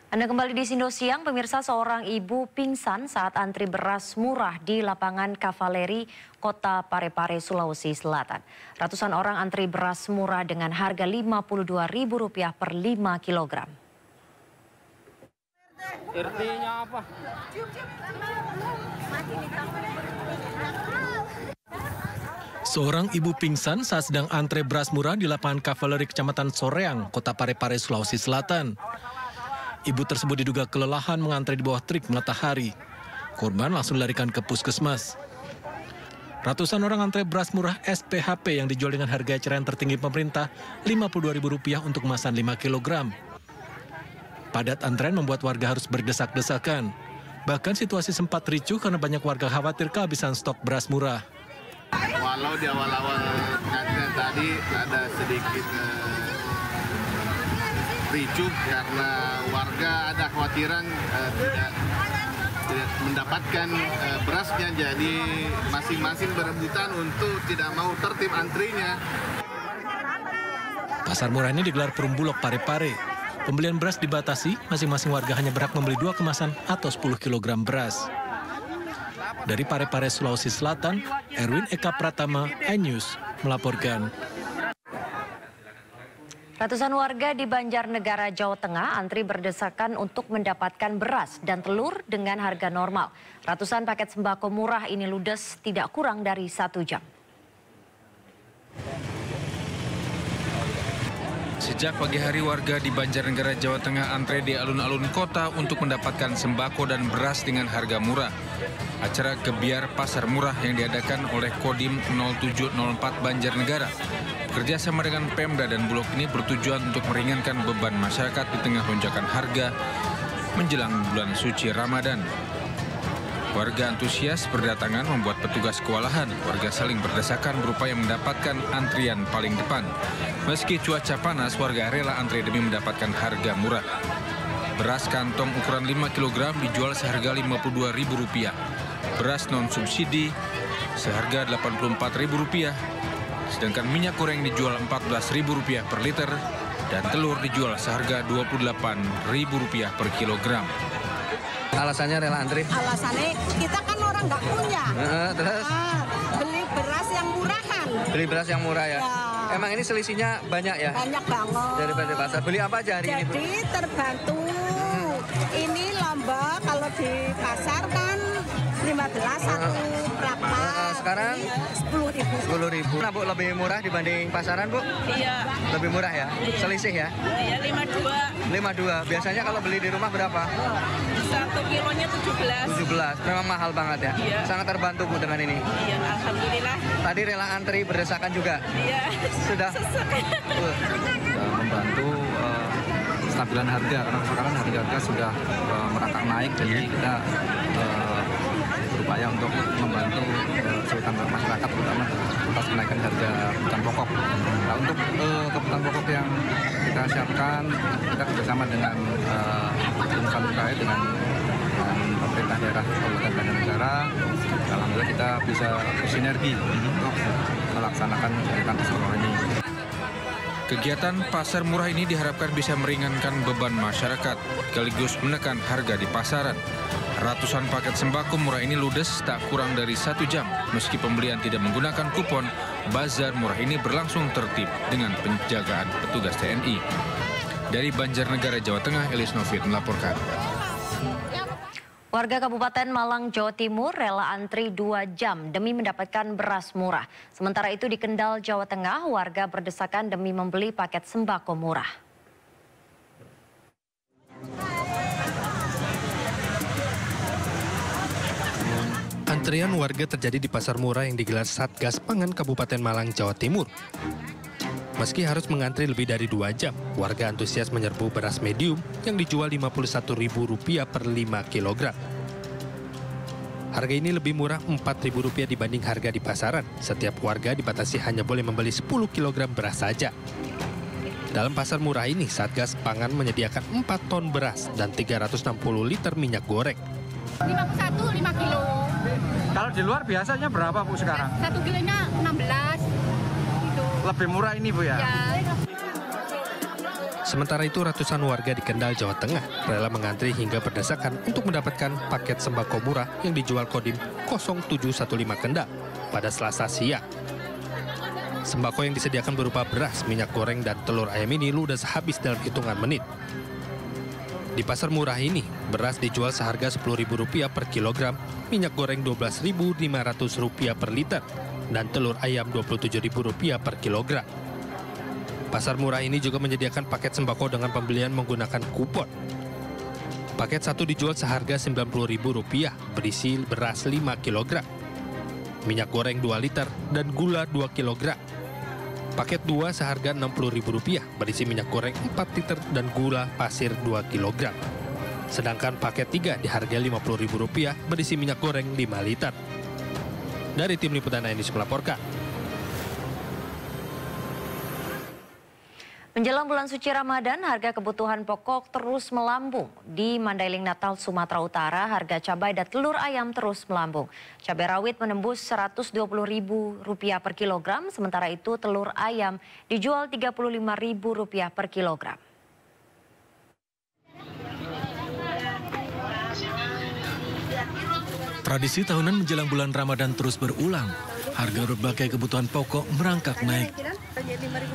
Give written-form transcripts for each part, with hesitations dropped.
Anda kembali di Indosiang, pemirsa. Seorang ibu pingsan saat antri beras murah di lapangan Kavaleri, Kota Parepare, Sulawesi Selatan. Ratusan orang antri beras murah dengan harga Rp52.000 per 5 kilogram. RT-nya apa? Seorang ibu pingsan saat sedang antre beras murah di lapangan Kavaleri, Kecamatan Soreang, Kota Parepare, Sulawesi Selatan. Ibu tersebut diduga kelelahan mengantre di bawah terik matahari. Korban langsung dilarikan ke puskesmas. Ratusan orang antre beras murah SPHP yang dijual dengan harga eceran tertinggi pemerintah Rp52.000 untuk kemasan 5 kg. Padat antrean membuat warga harus berdesak-desakan. Bahkan situasi sempat ricuh karena banyak warga khawatir kehabisan stok beras murah. Walau di awal-awal antrian tadi ada sedikit ricuh karena warga ada khawatiran tidak mendapatkan berasnya, jadi masing-masing berebutan untuk tidak mau tertib antrinya. Pasar murah ini digelar Perum Bulog Parepare. Pembelian beras dibatasi, masing-masing warga hanya berhak membeli 2 kemasan atau 10 kg beras. Dari Parepare, Sulawesi Selatan, Erwin Eka Pratama, iNews melaporkan. Ratusan warga di Banjarnegara, Jawa Tengah antri berdesakan untuk mendapatkan beras dan telur dengan harga normal. Ratusan paket sembako murah ini ludes tidak kurang dari 1 jam. Sejak pagi hari warga di Banjarnegara, Jawa Tengah antre di alun-alun kota untuk mendapatkan sembako dan beras dengan harga murah. Acara Gebiar Pasar Murah yang diadakan oleh Kodim 0704 Banjarnegara bekerjasama dengan Pemda dan Bulog ini bertujuan untuk meringankan beban masyarakat di tengah lonjakan harga menjelang bulan suci Ramadan. Warga antusias berdatangan membuat petugas kewalahan. Warga saling berdesakan berupaya mendapatkan antrian paling depan. Meski cuaca panas, warga rela antre demi mendapatkan harga murah. Beras kantong ukuran 5 kg dijual seharga Rp52.000. Beras non-subsidi seharga Rp84.000. Sedangkan minyak goreng dijual Rp14.000 per liter dan telur dijual seharga Rp28.000 per kilogram. Alasannya rela antri? Alasannya kita kan orang nggak punya. Terus? Beli beras yang murahan. Beli beras yang murah ya? Emang ini selisihnya banyak ya? Banyak banget. Daripada pasar. Beli apa aja hari ini, Bu? Jadi terbantu. Ini lomba kalau di pasar kan 15 satu berapa? Sekarang 10.000. Nah, Bu, lebih murah dibanding pasaran, Bu? Iya. Lebih murah ya? Selisih ya? Iya, 52. 52. Biasanya kalau beli di rumah berapa? 1 kilonya 17. Memang mahal banget ya? Iya. Sangat terbantu, Bu, dengan ini? Iya, alhamdulillah. Tadi rela antri berdesakan juga? Iya. Sudah? Membantu stabilan harga, karena sekarang harga sudah merangkak naik, jadi kita berupaya untuk membantu kesulitan masyarakat, terutama atas kenaikan harga kebutuhan pokok. Nah, untuk kebutuhan pokok yang kita siapkan, kita bersama dengan insan terkait dengan pemerintah daerah Kabupaten Banjarnegara. Alhamdulillah kita bisa bersinergi untuk melaksanakan kegiatan pasar murah ini. Kegiatan pasar murah ini diharapkan bisa meringankan beban masyarakat, sekaligus menekan harga di pasaran. Ratusan paket sembako murah ini ludes tak kurang dari 1 jam. Meski pembelian tidak menggunakan kupon, bazar murah ini berlangsung tertib dengan penjagaan petugas TNI. Dari Banjarnegara, Jawa Tengah, Elis Novit melaporkan. Warga Kabupaten Malang, Jawa Timur rela antri 2 jam demi mendapatkan beras murah. Sementara itu di Kendal, Jawa Tengah, warga berdesakan demi membeli paket sembako murah. Antrian warga terjadi di pasar murah yang digelar Satgas Pangan Kabupaten Malang, Jawa Timur. Meski harus mengantri lebih dari 2 jam, warga antusias menyerbu beras medium yang dijual Rp51.000 per 5 kg. Harga ini lebih murah Rp4.000 dibanding harga di pasaran. Setiap warga dibatasi hanya boleh membeli 10 kg beras saja. Dalam pasar murah ini, Satgas Pangan menyediakan 4 ton beras dan 360 liter minyak goreng. 51 5 kilo. Kalau di luar biasanya berapa, Bu, sekarang? 1 kilonya 16. Lebih murah ini, Bu, ya? Ya. Sementara itu ratusan warga di Kendal, Jawa Tengah rela mengantri hingga berdesakan untuk mendapatkan paket sembako murah yang dijual Kodim 0715 Kendal pada Selasa siang. Sembako yang disediakan berupa beras, minyak goreng, dan telur ayam ini ludes habis dalam hitungan menit. Di pasar murah ini, beras dijual seharga Rp10.000 per kilogram, minyak goreng Rp12.500 per liter, dan telur ayam Rp27.000 per kilogram. Pasar murah ini juga menyediakan paket sembako dengan pembelian menggunakan kupon. Paket satu dijual seharga Rp90.000 berisi beras 5 kg, minyak goreng 2 liter, dan gula 2 kg. Paket 2 seharga Rp60.000 berisi minyak goreng 4 liter dan gula pasir 2 kg. Sedangkan paket 3 dihargai Rp50.000 berisi minyak goreng 5 liter. Dari tim liputan News melaporkan. Menjelang bulan suci Ramadan, harga kebutuhan pokok terus melambung. Di Mandailing, Natal, Sumatera Utara, harga cabai dan telur ayam terus melambung. Cabai rawit menembus Rp120.000 per kilogram, sementara itu telur ayam dijual Rp35.000 per kilogram. Tradisi tahunan menjelang bulan Ramadan terus berulang. Harga berbagai kebutuhan pokok merangkak naik.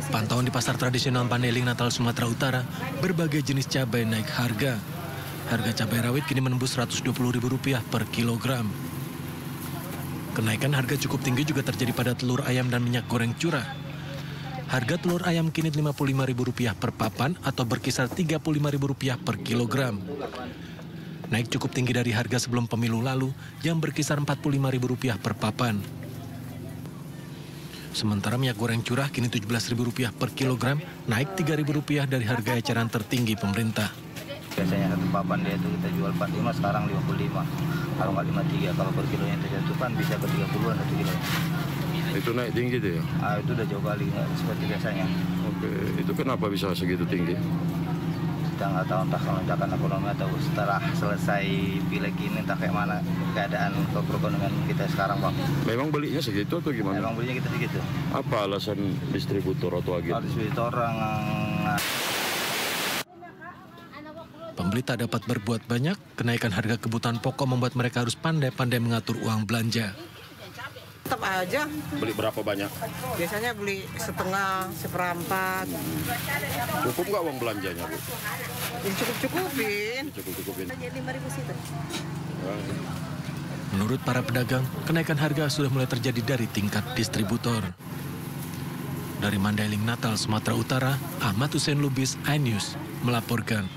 Pantauan di pasar tradisional Mandailing, Natal, Sumatera Utara, berbagai jenis cabai naik harga. Harga cabai rawit kini menembus Rp120.000 per kilogram. Kenaikan harga cukup tinggi juga terjadi pada telur ayam dan minyak goreng curah. Harga telur ayam kini Rp55.000 per papan atau berkisar Rp35.000 per kilogram. Naik cukup tinggi dari harga sebelum pemilu lalu yang berkisar Rp45.000 per papan. Sementara minyak goreng curah kini Rp17.000 per kilogram, naik Rp3.000 dari harga eceran tertinggi pemerintah. Biasanya satu papan dia itu kita jual 45, sekarang 55. Kalau nggak 53, kalau per kilonya itu kan bisa ke 30-an 1 kilo. Itu naik tinggi tuh ya? Itu udah jauh kali, nggak seperti biasanya. Oke, itu kenapa bisa segitu tinggi? Kita nggak tahu entah lonjakan ekonomi atau setelah selesai pileg ini entah kayak mana keadaan perekonomian kita sekarang, Bang. Memang belinya segitu atau gimana? Memang belinya kita segitu. Apa alasan distributor atau agen? Distributor Pembeli tak dapat berbuat banyak, kenaikan harga kebutuhan pokok membuat mereka harus pandai-pandai mengatur uang belanja. Tetap aja. Beli berapa banyak? Biasanya beli setengah, seperempat. Cukup nggak uang belanjanya, Bu? Cukup-cukupin. Cukup-cukupin. Jadi 5.000 situ. Menurut para pedagang, kenaikan harga sudah mulai terjadi dari tingkat distributor. Dari Mandailing, Natal, Sumatera Utara, Ahmad Hussein Lubis, iNews melaporkan.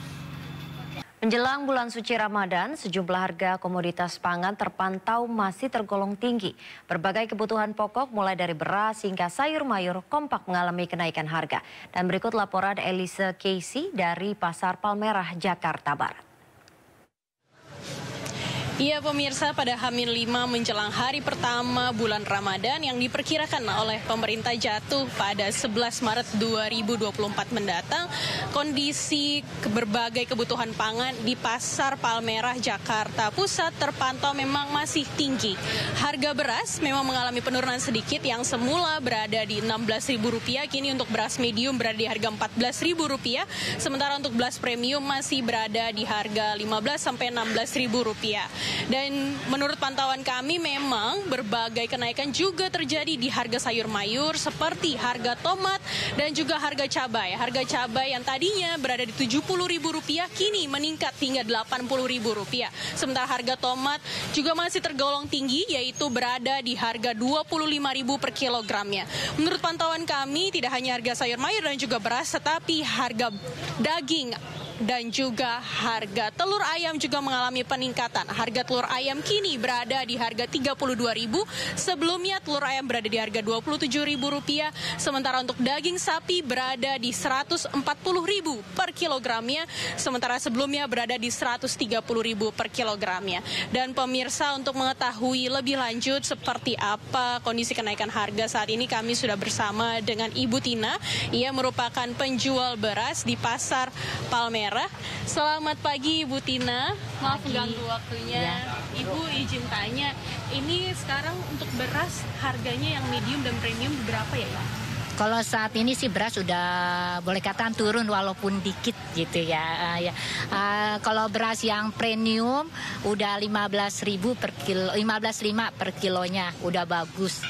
Menjelang bulan suci Ramadan, sejumlah harga komoditas pangan terpantau masih tergolong tinggi. Berbagai kebutuhan pokok mulai dari beras hingga sayur mayur kompak mengalami kenaikan harga. Dan berikut laporan Elise Casey dari Pasar Palmerah, Jakarta Barat. Iya pemirsa, pada H-5 menjelang hari pertama bulan Ramadan yang diperkirakan oleh pemerintah jatuh pada 11 Maret 2024 mendatang, kondisi berbagai kebutuhan pangan di Pasar Palmerah, Jakarta Pusat terpantau memang masih tinggi. Harga beras memang mengalami penurunan sedikit yang semula berada di Rp16.000, kini untuk beras medium berada di harga Rp14.000, sementara untuk beras premium masih berada di harga Rp15.000 sampai Rp16.000. Dan menurut pantauan kami memang berbagai kenaikan juga terjadi di harga sayur mayur seperti harga tomat dan juga harga cabai. Harga cabai yang tadinya berada di Rp70.000 kini meningkat hingga Rp80.000. Sementara harga tomat juga masih tergolong tinggi yaitu berada di harga Rp25.000 per kilogramnya. Menurut pantauan kami tidak hanya harga sayur mayur dan juga beras tetapi harga daging dan juga harga telur ayam juga mengalami peningkatan. Harga telur ayam kini berada di harga Rp32.000, sebelumnya telur ayam berada di harga Rp27.000, sementara untuk daging sapi berada di Rp140.000 per kilogramnya, sementara sebelumnya berada di Rp130.000 per kilogramnya. Dan pemirsa, untuk mengetahui lebih lanjut seperti apa kondisi kenaikan harga saat ini, kami sudah bersama dengan Ibu Tina. Ia merupakan penjual beras di Pasar Palmerah. Selamat pagi Ibu Tina, maaf mengganggu waktunya. Ya. Ibu izin tanya, ini sekarang untuk beras harganya yang medium dan premium berapa ya? Kalau saat ini sih beras sudah boleh katakan turun walaupun dikit gitu ya. Kalau beras yang premium udah 15.000 per kilo, 15.500 per kilonya, udah bagus.